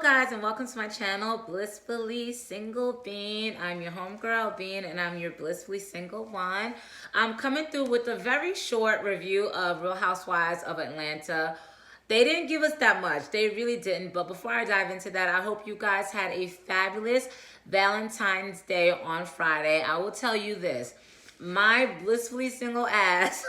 guys, and welcome to my channel, Blissfully Single Bean. I'm your homegirl Bean, and I'm your blissfully single one. I'm coming through with a very short review of Real Housewives of Atlanta. They didn't give us that much. They really didn't. But before I dive into that, I hope you guys had a fabulous Valentine's Day on Friday. I will tell you this. My blissfully single ass,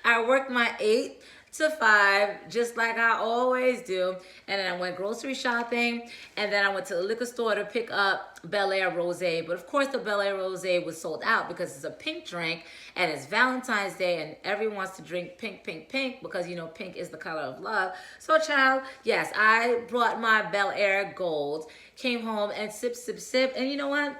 I worked my 8 to 5, just like I always do. And then I went grocery shopping, and then I went to the liquor store to pick up Bel Air Rosé. But of course, the Bel Air Rosé was sold out because it's a pink drink, and it's Valentine's Day, and everyone wants to drink pink, pink, pink, because you know pink is the color of love. So, child, yes, I brought my Bel Air Gold, came home and sip, sip, sip, and you know what?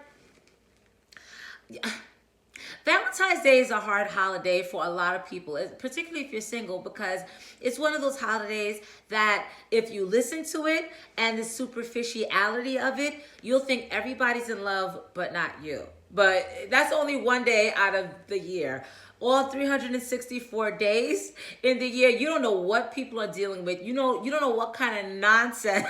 Valentine's Day is a hard holiday for a lot of people, particularly if you're single, because it's one of those holidays that if you listen to it and the superficiality of it, you'll think everybody's in love but not you. But that's only one day out of the year. All 364 days in the year, you don't know what people are dealing with. You don't know what kind of nonsense.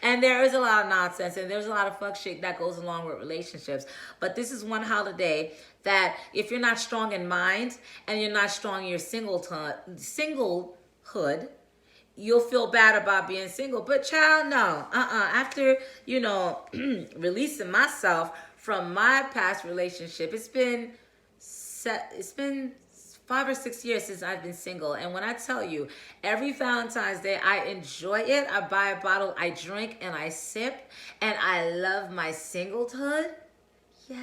And there is a lot of nonsense, and there's a lot of fuck shit that goes along with relationships. But this is one holiday that if you're not strong in mind and you're not strong in your singlehood, you'll feel bad about being single. But child, no. After, releasing myself from my past relationship, it's been 5 or 6 years since I've been single. And when I tell you, every Valentine's Day, I enjoy it. I buy a bottle, I drink, and I sip. And I love my singlehood. Yes.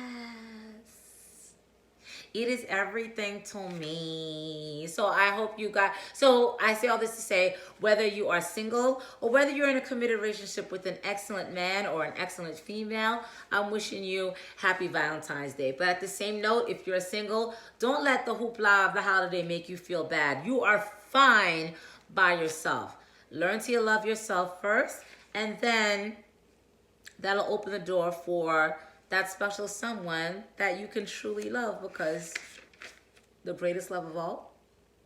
It is everything to me. So I hope you got, so I say all this to say, whether you are single or whether you're in a committed relationship with an excellent man or an excellent female, I'm wishing you happy Valentine's Day. But at the same note, if you're single, don't let the hoopla of the holiday make you feel bad. You are fine by yourself. Learn to love yourself first, and then that'll open the door for that special someone that you can truly love, because the greatest love of all,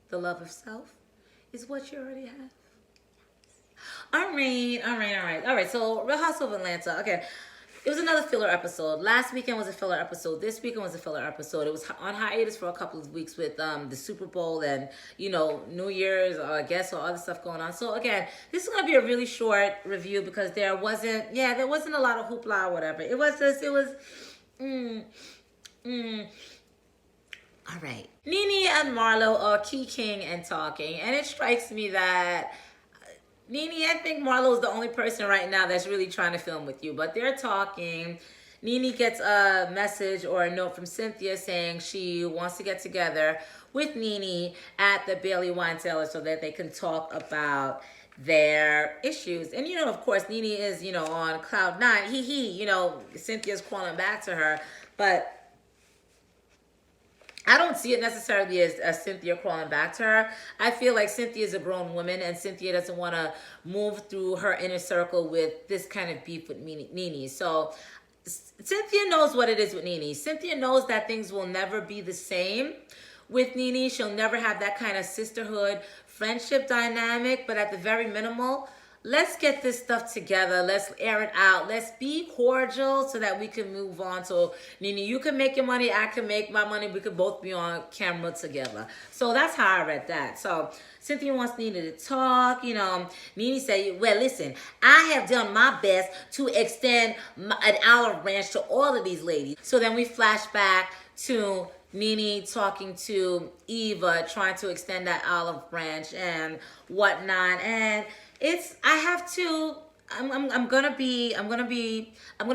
the love of self, is what you already have. All right. So Real House of Atlanta. Okay. It was another filler episode. Last weekend was a filler episode. This weekend was a filler episode. It was on hiatus for a couple of weeks with the Super Bowl and, New Year's, or I guess, or other stuff going on. So again, this is going to be a really short review because there wasn't a lot of hoopla or whatever. It was just, all right. Nene and Marlo are kicking and talking, and it strikes me that Nene, I think Marlo is the only person right now that's really trying to film with you, but they're talking. Nene gets a message or a note from Cynthia saying she wants to get together with Nene at the Bailey Wine Cellar so that they can talk about their issues. And, of course, Nene is, on cloud nine. Cynthia's calling back to her, but I don't see it necessarily as Cynthia crawling back to her. I feel like Cynthia is a grown woman, and Cynthia doesn't want to move through her inner circle with this kind of beef with Nene. So Cynthia knows what it is with Nene. Cynthia knows that things will never be the same with Nene. She'll never have that kind of sisterhood, friendship dynamic, but at the very minimal, let's get this stuff together. Let's air it out. Let's be cordial so that we can move on. So, Nene, you can make your money. I can make my money. We could both be on camera together. So that's how I read that. So Cynthia wants Nene to talk. Nene said, well, listen, I have done my best to extend an olive branch to all of these ladies. So then we flash back to Nene talking to Eva, trying to extend that olive branch and whatnot. And I'm gonna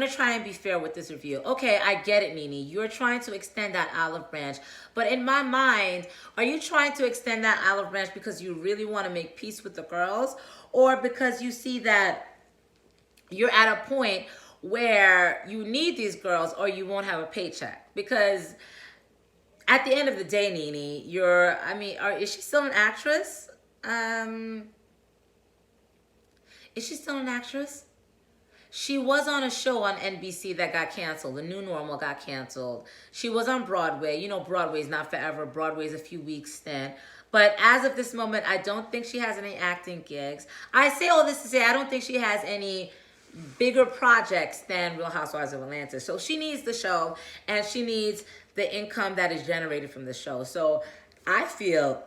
try and be fair with this review. Okay, I get it, Nene. You're trying to extend that olive branch. But in my mind, are you trying to extend that olive branch because you really want to make peace with the girls? Or because you see that you're at a point where you need these girls or you won't have a paycheck? Because at the end of the day, Nene, is she still an actress? Is she still an actress? She was on a show on NBC that got canceled. The New Normal got canceled. She was on Broadway. Broadway's not forever. Broadway's a few weeks stint. But as of this moment, I don't think she has any acting gigs. I say all this to say I don't think she has any bigger projects than Real Housewives of Atlanta. So she needs the show, and she needs the income that is generated from the show. So I feel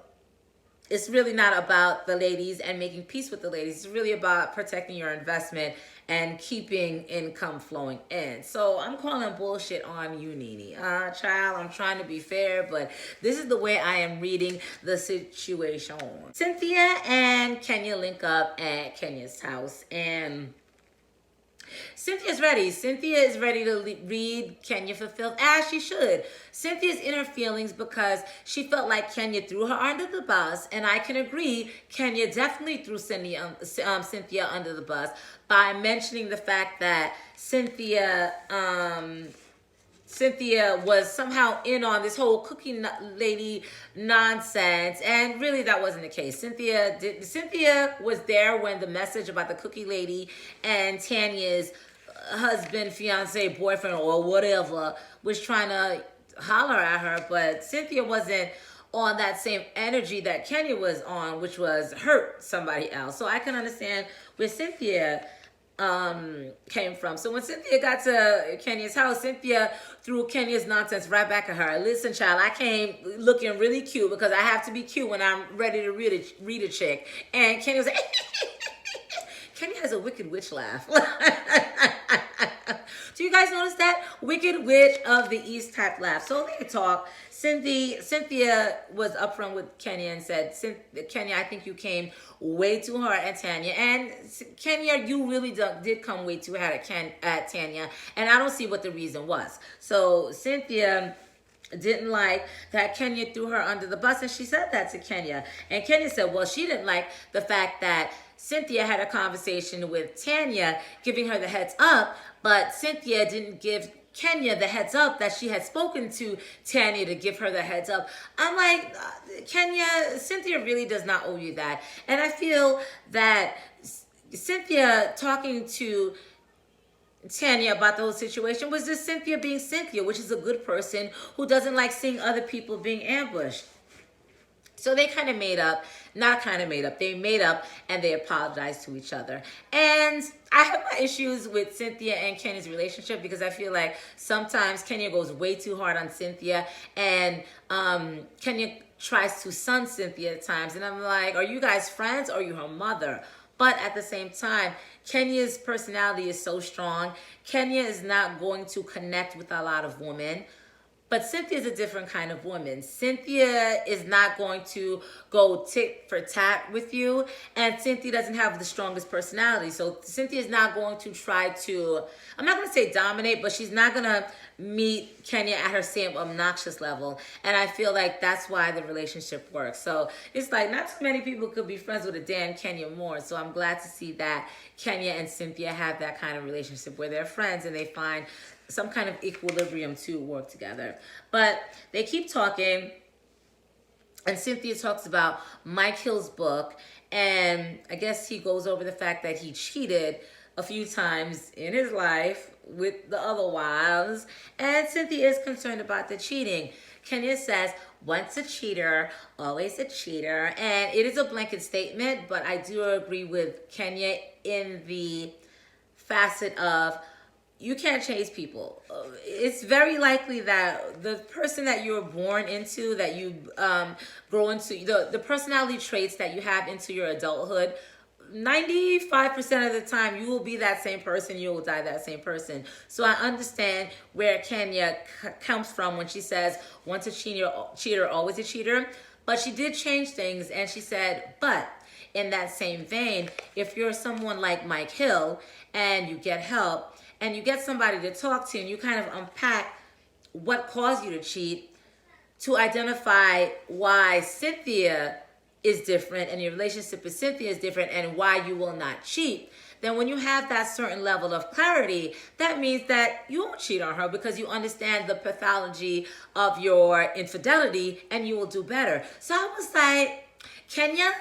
it's really not about the ladies and making peace with the ladies. It's really about protecting your investment and keeping income flowing in. So I'm calling bullshit on you, Nene. Child, I'm trying to be fair, but this is the way I am reading the situation. Cynthia and Kenya link up at Kenya's house, and Cynthia's ready. Cynthia is ready to read Kenya for filth, as she should. Cynthia's in her feelings because she felt like Kenya threw her under the bus, and I can agree, Kenya definitely threw Cynthia under the bus by mentioning the fact that Cynthia was somehow in on this whole cookie lady nonsense, and really that wasn't the case. Cynthia was there when the message about the cookie lady and Tanya's husband, fiance, boyfriend, or whatever was trying to holler at her, but Cynthia wasn't on that same energy that Kenya was on, which was hurt somebody else. So I can understand where Cynthia came from. So when Cynthia got to Kenya's house, Cynthia threw Kenya's nonsense right back at her. Listen, child, I came looking really cute because I have to be cute when I'm ready to read a chick. And Kenya was like, Kenya has a wicked witch laugh. Do you guys notice that? Wicked witch of the East type laugh. So they talk. Cynthia was upfront with Kenya and said, Kenya, I think you came way too hard at Tanya. And Kenya, you really did come way too hard at Tanya. And I don't see what the reason was. So Cynthia didn't like that Kenya threw her under the bus, and she said that to Kenya. And Kenya said, well, she didn't like the fact that Cynthia had a conversation with Tanya, giving her the heads up, but Cynthia didn't give Kenya the heads up that she had spoken to Tanya to give her the heads up. I'm like, Kenya, Cynthia really does not owe you that. And I feel that Cynthia talking to Tanya about the whole situation was just Cynthia being Cynthia, which is a good person who doesn't like seeing other people being ambushed. So they kind of made up, not kind of made up, they made up and they apologized to each other. And I have my issues with Cynthia and Kenya's relationship because I feel like sometimes Kenya goes way too hard on Cynthia, and Kenya tries to son Cynthia at times. And I'm like, are you guys friends or are you her mother? But at the same time, Kenya's personality is so strong. Kenya is not going to connect with a lot of women. But Cynthia is a different kind of woman. Cynthia is not going to go tit for tat with you. And Cynthia doesn't have the strongest personality. So Cynthia is not going to try to, I'm not going to say dominate, but she's not going to meet Kenya at her same obnoxious level. And I feel like that's why the relationship works. So it's like not too many people could be friends with a damn Kenya Moore. So I'm glad to see that Kenya and Cynthia have that kind of relationship where they're friends and they find some kind of equilibrium to work together. But they keep talking, and Cynthia talks about Mike Hill's book, and I guess he goes over the fact that he cheated a few times in his life with the other wives, and Cynthia is concerned about the cheating. Kenya says, once a cheater, always a cheater, and it is a blanket statement, but I do agree with Kenya in the facet of you can't change people. It's very likely that the person that you're born into, that you grow into, the personality traits that you have into your adulthood, 95% of the time you will be that same person, you will die that same person. So I understand where Kenya comes from when she says, once a cheater, always a cheater. But she did change things, and she said, but in that same vein, if you're someone like Mike Hill and you get help, and you get somebody to talk to, and you kind of unpack what caused you to cheat to identify why Cynthia is different and your relationship with Cynthia is different and why you will not cheat, then when you have that certain level of clarity, that means that you won't cheat on her because you understand the pathology of your infidelity and you will do better. So I was like, Kenya,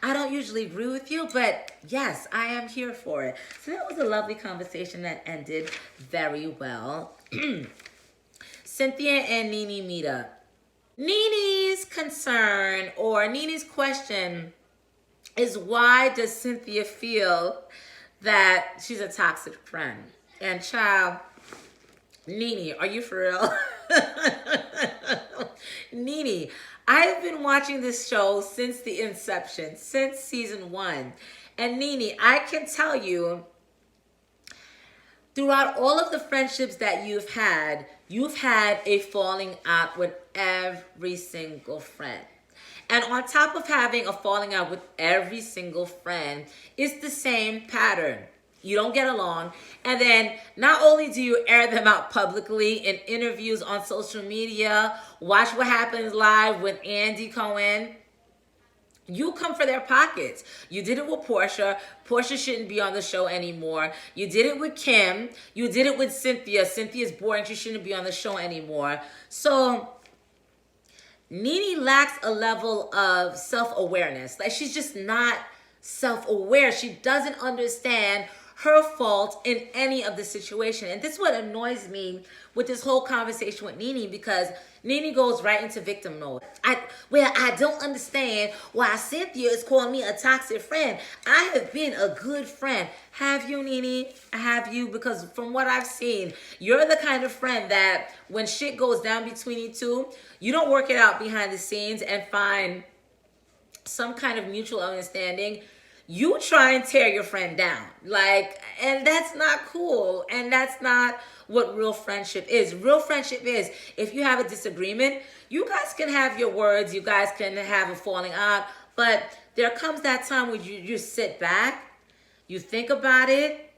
I don't usually agree with you, but yes, I am here for it. So that was a lovely conversation that ended very well. Cynthia and Nene meet up. Nene's concern or Nene's question is, why does Cynthia feel that she's a toxic friend? And child, Nene, are you for real? Nene, I've been watching this show since the inception, since season 1. And Nene, I can tell you, throughout all of the friendships that you've had a falling out with every single friend. And on top of having a falling out with every single friend, it's the same pattern. You don't get along. And then not only do you air them out publicly in interviews on social media, watch what happens live with Andy Cohen. You come for their pockets. You did it with Portia. Portia shouldn't be on the show anymore. You did it with Kim. You did it with Cynthia. Cynthia's boring. She shouldn't be on the show anymore. So Nene lacks a level of self-awareness. Like, she's just not self-aware. She doesn't understand her fault in any of the situation. And this is what annoys me with this whole conversation with Nene, because Nene goes right into victim mode. I don't understand why Cynthia is calling me a toxic friend. I have been a good friend. Have you, Nene? Have you? Because from what I've seen, you're the kind of friend that when shit goes down between you two, you don't work it out behind the scenes and find some kind of mutual understanding. You try and tear your friend down. And that's not cool. And that's not what real friendship is. Real friendship is, if you have a disagreement, you guys can have your words, you guys can have a falling out, but there comes that time where you just sit back, you think about it,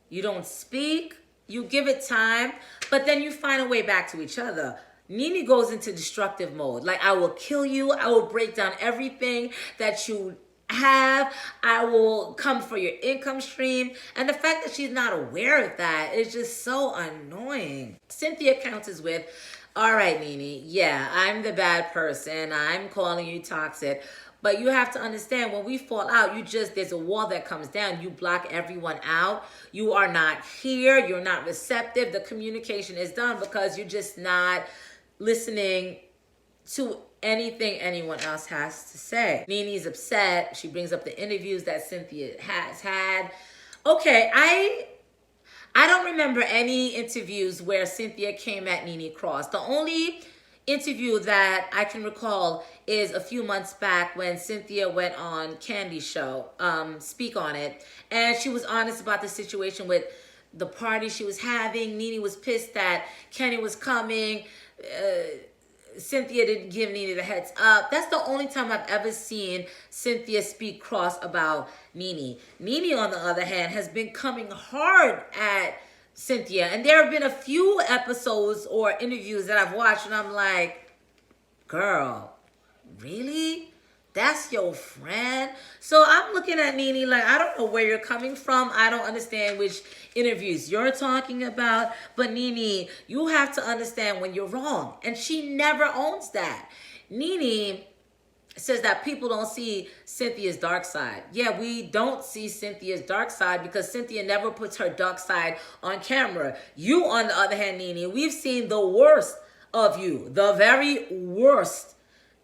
you don't speak, you give it time, but then you find a way back to each other. Nene goes into destructive mode. Like, I will kill you, I will break down everything that you have, I will come for your income stream. And the fact that she's not aware of that is just so annoying. Cynthia counters with, all right, Nene, yeah, I'm the bad person, I'm calling you toxic, but you have to understand, when we fall out, there's a wall that comes down. You block everyone out. You are not here. You're not receptive. The communication is done because you're just not listening to anything anyone else has to say. Nene's upset. She brings up the interviews that Cynthia has had. Okay, I don't remember any interviews where Cynthia came at Nene Cross. The only interview that I can recall is a few months back when Cynthia went on Candy's show, Speak On It, and she was honest about the situation with the party she was having. Nene was pissed that Kenny was coming. Cynthia didn't give Nene the heads up. That's the only time I've ever seen Cynthia speak cross about Nene. Nene, on the other hand, has been coming hard at Cynthia. And there have been a few episodes or interviews that I've watched and I'm like, girl, really? That's your friend? So I'm looking at Nene like, I don't know where you're coming from. I don't understand which interviews you're talking about. But Nene, you have to understand when you're wrong. And she never owns that. Nene says that people don't see Cynthia's dark side. Yeah, we don't see Cynthia's dark side because Cynthia never puts her dark side on camera. You, on the other hand, Nene, we've seen the worst of you. The very worst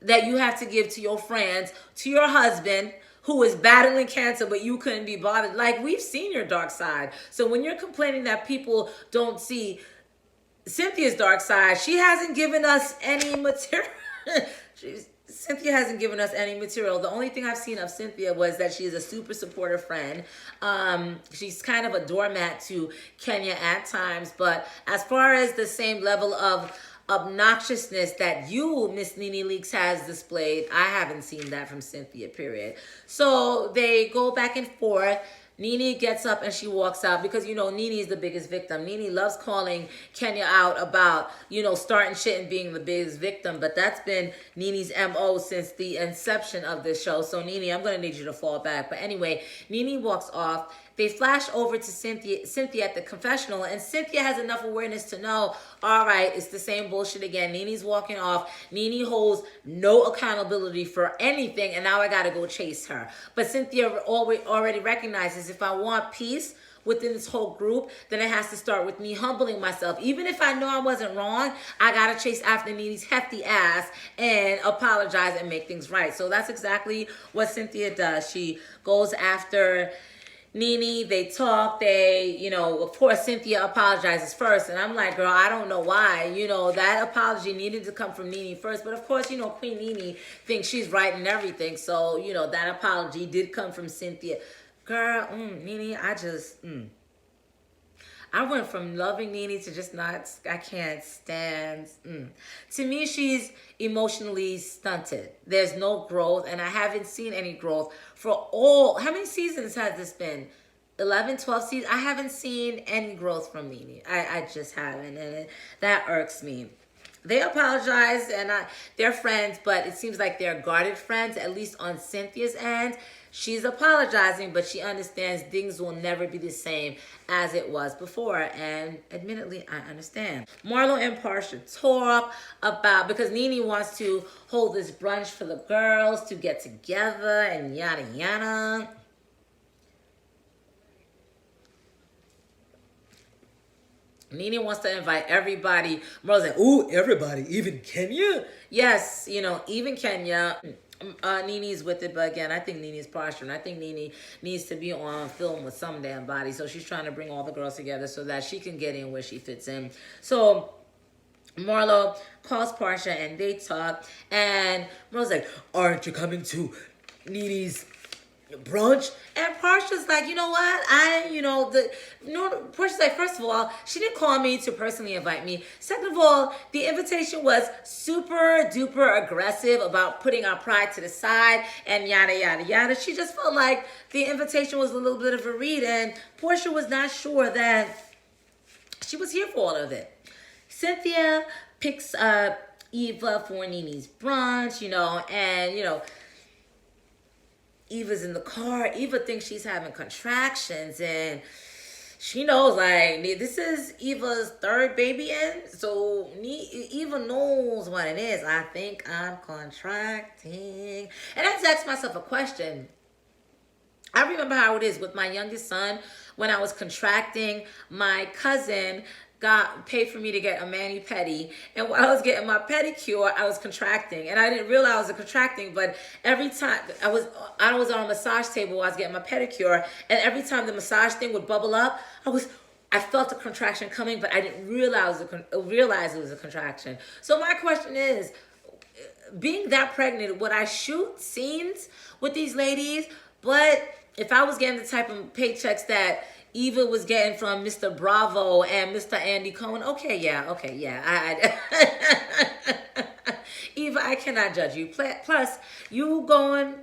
that you have to give to your friends, to your husband, who is battling cancer, but you couldn't be bothered. Like, we've seen your dark side. So when you're complaining that people don't see Cynthia's dark side, she hasn't given us any material. Cynthia hasn't given us any material. The only thing I've seen of Cynthia was that she's a super supportive friend. She's kind of a doormat to Kenya at times. But as far as the same level of obnoxiousness that you, Miss Nene Leakes, has displayed, I haven't seen that from Cynthia, period. So they go back and forth. Nene gets up and she walks out because, Nene is the biggest victim. Nene loves calling Kenya out about, starting shit and being the biggest victim. But that's been Nene's MO since the inception of this show. So, Nene, I'm going to need you to fall back. But anyway, Nene walks off. They flash over to Cynthia at the confessional, and Cynthia has enough awareness to know, all right, it's the same bullshit again. Nene's walking off. Nene holds no accountability for anything, and now I got to go chase her. But Cynthia already recognizes, if I want peace within this whole group, then it has to start with me humbling myself. Even if I know I wasn't wrong, I gotta chase after Nene's hefty ass and apologize and make things right. So that's exactly what Cynthia does. She goes after Nene, they talk, of course, Cynthia apologizes first. And I'm like, girl, I don't know why. That apology needed to come from Nene first. But of course, Queen Nene thinks she's right in everything. So, that apology did come from Cynthia. Girl, Nene, I went from loving Nene to just not, I can't stand. To me, she's emotionally stunted. There's no growth, and I haven't seen any growth how many seasons has this been? 11, 12 seasons? I haven't seen any growth from Nene. I just haven't, and that irks me. They apologize, and they're friends, but it seems like they're guarded friends, at least on Cynthia's end. She's apologizing, but she understands things will never be the same as it was before. And admittedly, I understand. Marlo and Portia talk about, because Nene wants to hold this brunch for the girls to get together and yada yada. Nene wants to invite everybody. Marlo's like, ooh, everybody, even Kenya? Yes, even Kenya. Nene's with it, but again, I think Nene's posturing. I think Nene needs to be on film with some damn body, so she's trying to bring all the girls together so that she can get in where she fits in. So Marlo calls Portia and they talk, and Marlo's like, aren't you coming to Nene's brunch? And Portia's like, you know what? Portia's like, first of all, she didn't call me to personally invite me. Second of all, the invitation was super duper aggressive about putting our pride to the side and yada, yada, yada. She just felt like the invitation was a little bit of a read, and Portia was not sure that she was here for all of it. Cynthia picks up Eva for Nene's brunch, and, Eva's in the car. Eva thinks she's having contractions, and she knows, like, this is Eva's third baby in, so Eva knows what it is. I think I'm contracting. And I just asked myself a question. I remember how it is with my youngest son. When I was contracting, my cousin paid for me to get a mani-pedi, and while I was getting my pedicure, I was contracting, and I didn't realize I was contracting. But every time I was on a massage table while I was getting my pedicure, and every time the massage thing would bubble up, I felt a contraction coming, but I didn't realize it was a contraction. So my question is, being that pregnant, would I shoot scenes with these ladies? But if I was getting the type of paychecks that Eva was getting from Mr. Bravo and Mr. Andy Cohen, okay, yeah. Eva, I cannot judge you. Plus, you going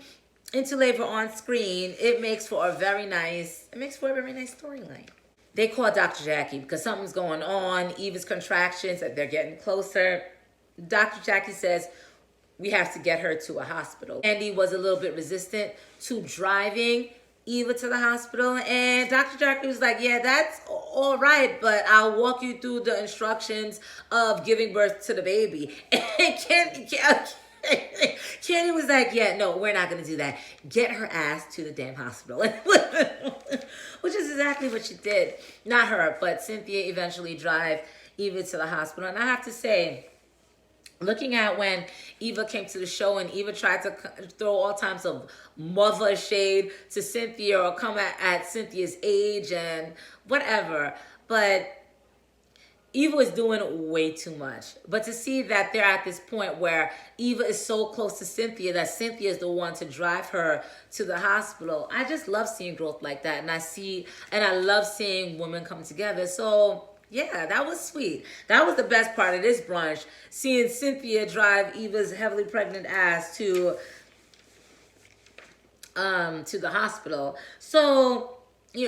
into labor on screen, it makes for a very nice storyline. They call Dr. Jackie because something's going on. Eva's contractions, that they're getting closer. Dr. Jackie says, we have to get her to a hospital. Andy was a little bit resistant to driving Eva to the hospital, and Dr. Jackie was like, yeah, that's all right, but I'll walk you through the instructions of giving birth to the baby. And Kenny was like, yeah, no, we're not going to do that. Get her ass to the damn hospital. Which is exactly what she did. Not her, but Cynthia eventually drive Eva to the hospital. And I have to say, looking at when Eva came to the show and Eva tried to throw all types of mother shade to Cynthia or come at Cynthia's age and whatever. But Eva is doing way too much. But to see that they're at this point where Eva is so close to Cynthia that Cynthia is the one to drive her to the hospital, I just love seeing growth like that. And I love seeing women come together. So yeah, that was sweet. That was the best part of this brunch, seeing Cynthia drive Eva's heavily pregnant ass to the hospital. So,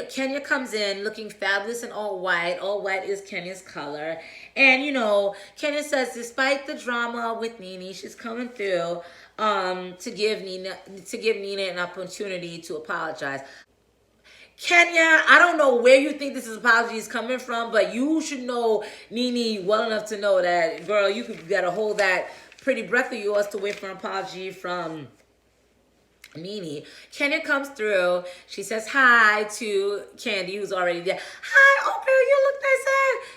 Kenya comes in looking fabulous in all white. All white is Kenya's color. And, Kenya says despite the drama with Nene, she's coming through to give Nina an opportunity to apologize. Kenya, I don't know where you think this apology is coming from, but you should know Nene well enough to know that, girl, you gotta hold that pretty breath of yours to wait for an apology from Nene. Kenya comes through. She says hi to Candy, who's already there. Hi, oh girl, you look nice.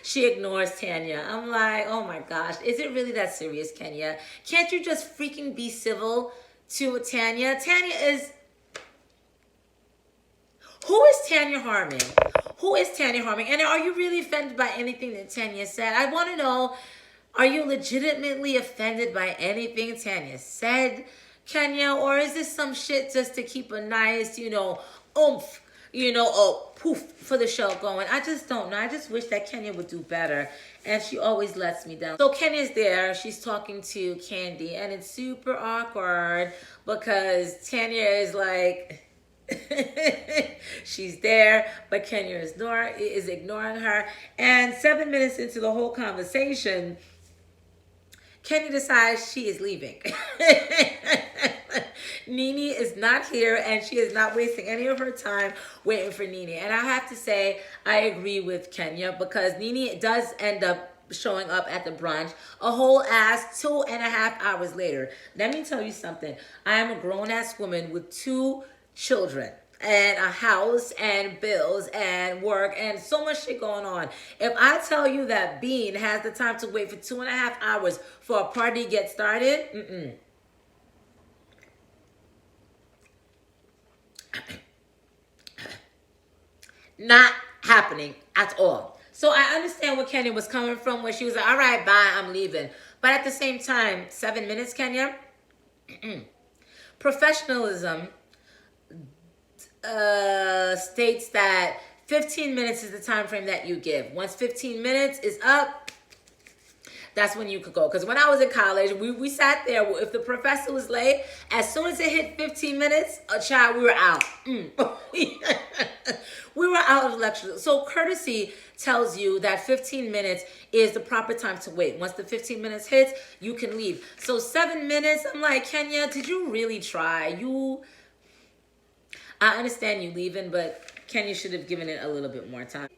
She ignores Tanya. I'm like, oh my gosh, is it really that serious, Kenya? Can't you just freaking be civil to Tanya? Tanya is. Who is Tanya harming? Who is Tanya harming? And are you really offended by anything that Tanya said? I want to know, are you legitimately offended by anything Tanya said, Kenya? Or is this some shit just to keep a nice, oomph, poof for the show going? I just don't know. I just wish that Kenya would do better. And she always lets me down. So Kenya's there. She's talking to Candy. And it's super awkward because Tanya is like... she's there, but Kenya is ignoring her. And 7 minutes into the whole conversation, Kenya decides she is leaving. Nene is not here, and she is not wasting any of her time waiting for Nene. And I have to say, I agree with Kenya, because Nene does end up showing up at the brunch a whole ass 2.5 hours later. Let me tell you something. I am a grown-ass woman with 2 children and a house and bills and work and so much shit going on. If I tell you that Bean has the time to wait for 2.5 hours for a party to get started, not happening at all. So I understand where Kenya was coming from, where she was like, all right, bye, I'm leaving. But at the same time, 7 minutes, Kenya? Professionalism states that 15 minutes is the time frame that you give. Once 15 minutes is up, that's when you could go. Because when I was in college, we sat there. If the professor was late, as soon as it hit 15 minutes, a child, we were out. We were out of lecture. So courtesy tells you that 15 minutes is the proper time to wait. Once the 15 minutes hits, you can leave. So 7 minutes, I'm like, Kenya, did you really try? I understand you leaving, but Kenya should have given it a little bit more time.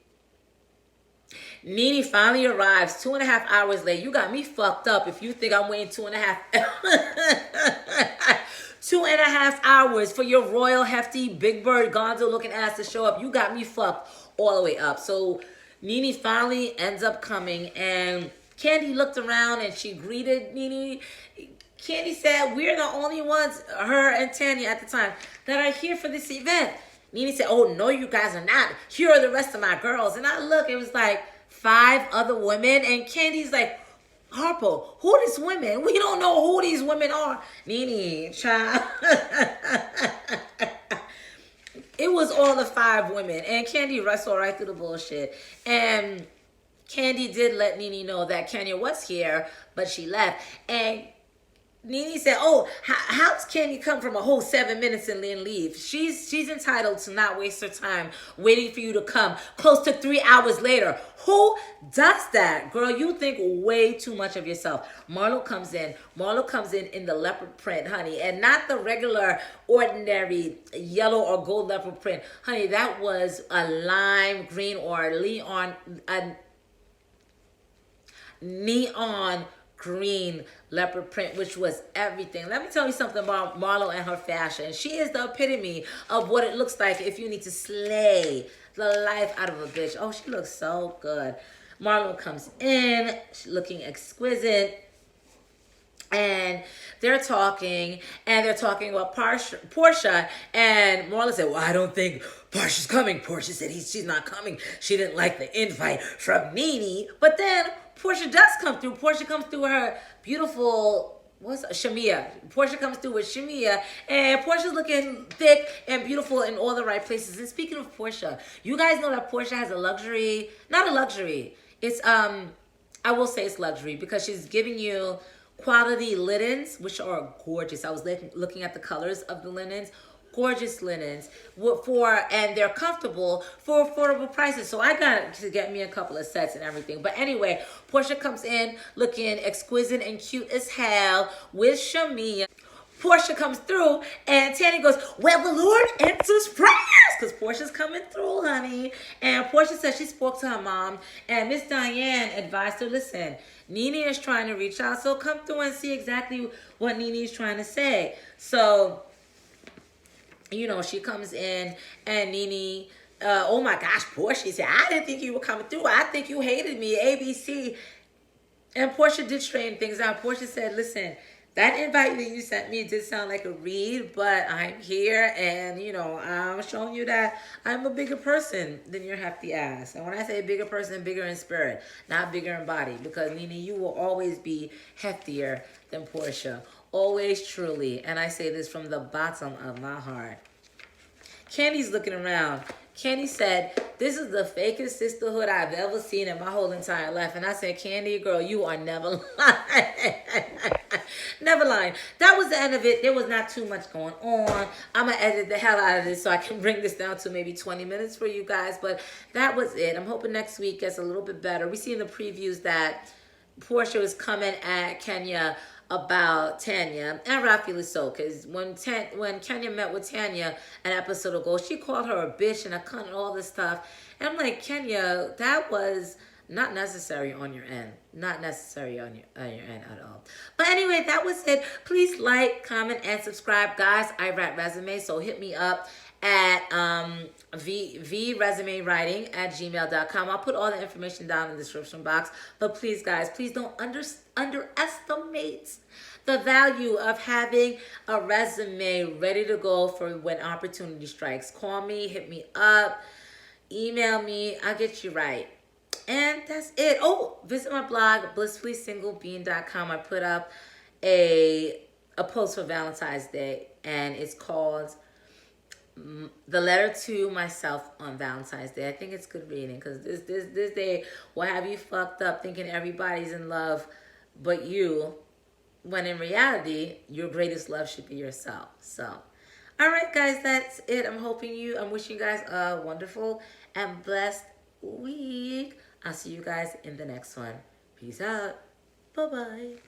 Nene finally arrives 2.5 hours late. You got me fucked up if you think I'm waiting 2.5 2.5 hours for your royal hefty big bird gonzo looking ass to show up. You got me fucked all the way up. So Nene finally ends up coming, and Candy looked around and she greeted Nene. Candy said, we're the only ones, her and Tanya at the time, that are here for this event. Nene said, oh, no, you guys are not. Here are the rest of my girls. And I look, it was like 5 other women. And Candy's like, Harpo, who are these women? We don't know who these women are. Nene, child. It was all the 5 women. And Candy wrestled right through the bullshit. And Candy did let Nene know that Kenya was here, but she left. And Nene said, oh, how can you come from a whole 7 minutes and then leave? She's entitled to not waste her time waiting for you to come close to 3 hours later. Who does that? Girl, you think way too much of yourself. Marlo comes in. Marlo comes in the leopard print, honey, and not the regular, ordinary yellow or gold leopard print. Honey, that was a lime green or a neon green leopard print, which was everything. Let me tell you something about Marlo and her fashion. She is the epitome of what it looks like if you need to slay the life out of a bitch. Oh, she looks so good. Marlo comes in, she's looking exquisite. And they're talking about Portia, and Marla said, well, I don't think Portia's coming. Portia said she's not coming. She didn't like the invite from Nene. But then Portia does come through. Portia comes through with her beautiful, Shamia. Portia comes through with Shamia, and Portia's looking thick and beautiful in all the right places. And speaking of Portia, you guys know that Portia has not a luxury. It's, I will say it's luxury, because she's giving you quality linens, which are gorgeous. I was looking at the colors of the linens. Gorgeous linens, and they're comfortable for affordable prices. So I got to get me a couple of sets and everything. But anyway, Portia comes in looking exquisite and cute as hell with Shamia. Portia comes through, and Tanya goes, well, the Lord answers prayers, because Portia's coming through, honey. And Portia said she spoke to her mom, and Miss Diane advised her, listen, Nene is trying to reach out, so come through and see exactly what Nene is trying to say. So you know, she comes in and Nene, oh my gosh, Portia said, I didn't think you were coming through. I think you hated me, ABC. And Portia did straighten things out. Portia said, listen, that invite that you sent me did sound like a read, but I'm here and, you know, I'm showing you that I'm a bigger person than your hefty ass. And when I say bigger person, bigger in spirit, not bigger in body. Because, Nene, you will always be heftier than Portia. Always, truly. And I say this from the bottom of my heart. Candy's looking around. Candy said, this is the fakest sisterhood I've ever seen in my whole entire life. And I said, Candy, girl, you are never lying. Never lying. That was the end of it. There was not too much going on. I'm going to edit the hell out of this so I can bring this down to maybe 20 minutes for you guys. But that was it. I'm hoping next week gets a little bit better. We see in the previews that Portia was coming at Kenya about Tanya, and rightfully so, because when Kenya met with Tanya an episode ago, she called her a bitch and a cunt and all this stuff. And I'm like, Kenya, that was not necessary on your end. Not necessary on your end at all. But anyway, that was it. Please like, comment, and subscribe. Guys, I write resumes, so hit me up at vresumewriting@gmail.com. I'll put all the information down in the description box. But please, guys, please don't underestimate the value of having a resume ready to go for when opportunity strikes. Call me, hit me up, email me. I'll get you right. And that's it. Oh, visit my blog, blissfullysinglebeing.com. I put up a post for Valentine's Day, and it's called The Letter to Myself on Valentine's Day. I think it's good reading because this day will have you fucked up thinking everybody's in love but you, when in reality, your greatest love should be yourself. So, all right, guys, that's it. I'm wishing you guys a wonderful and blessed week. I'll see you guys in the next one. Peace out. Bye-bye.